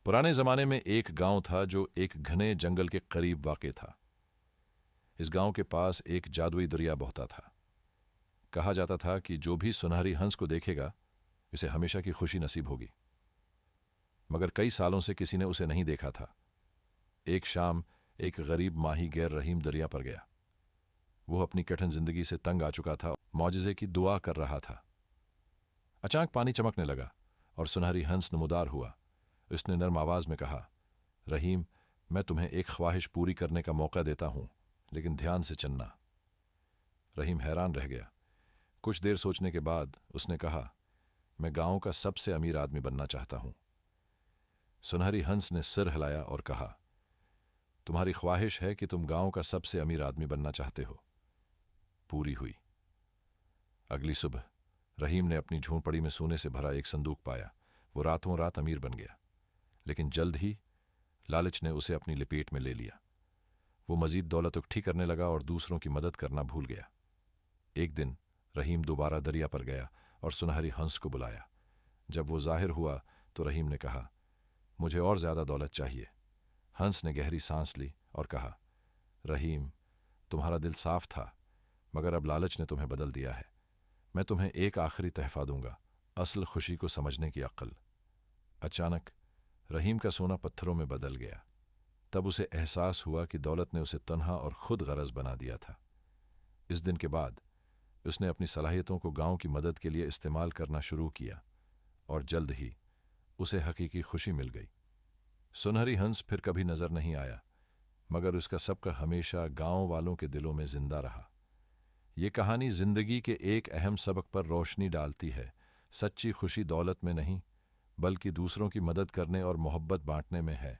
पुराने जमाने में एक गांव था जो एक घने जंगल के करीब वाक़ था। इस गांव के पास एक जादुई दरिया बहता था। कहा जाता था कि जो भी सुनहरी हंस को देखेगा उसे हमेशा की खुशी नसीब होगी। मगर कई सालों से किसी ने उसे नहीं देखा था। एक शाम एक गरीब माही गैर रहीम दरिया पर गया। वो अपनी कठिन जिंदगी से तंग आ चुका था, मौजज़े की दुआ कर रहा था। अचानक पानी चमकने लगा और सुनहरी हंस नमूदार हुआ। उसने नर्म आवाज में कहा, रहीम, मैं तुम्हें एक ख्वाहिश पूरी करने का मौका देता हूं, लेकिन ध्यान से चुनना। रहीम हैरान रह गया। कुछ देर सोचने के बाद उसने कहा, मैं गांव का सबसे अमीर आदमी बनना चाहता हूं। सुनहरी हंस ने सिर हिलाया और कहा, तुम्हारी ख्वाहिश है कि तुम गांव का सबसे अमीर आदमी बनना चाहते हो। पूरी हुई। अगली सुबह रहीम ने अपनी झोंपड़ी में सोने से भरा एक संदूक पाया। वो रातों रात अमीर बन गया, लेकिन जल्द ही लालच ने उसे अपनी लपेट में ले लिया। वो मजीद दौलत इकट्ठी करने लगा और दूसरों की मदद करना भूल गया। एक दिन रहीम दोबारा दरिया पर गया और सुनहरी हंस को बुलाया। जब वो जाहिर हुआ तो रहीम ने कहा, मुझे और ज्यादा दौलत चाहिए। हंस ने गहरी सांस ली और कहा, रहीम, तुम्हारा दिल साफ था, मगर अब लालच ने तुम्हें बदल दिया है। मैं तुम्हें एक आखिरी तहफा दूंगा, असल खुशी को समझने की अक्ल। अचानक रहीम का सोना पत्थरों में बदल गया। तब उसे एहसास हुआ कि दौलत ने उसे तन्हा और खुद गरज बना दिया था। इस दिन के बाद उसने अपनी सलाहियतों को गांव की मदद के लिए इस्तेमाल करना शुरू किया और जल्द ही उसे हकीकी खुशी मिल गई। सुनहरी हंस फिर कभी नजर नहीं आया, मगर उसका सबका हमेशा गांव वालों के दिलों में जिंदा रहा। ये कहानी जिंदगी के एक अहम सबक पर रोशनी डालती है। सच्ची खुशी दौलत में नहीं, बल्कि दूसरों की मदद करने और मोहब्बत बांटने में है।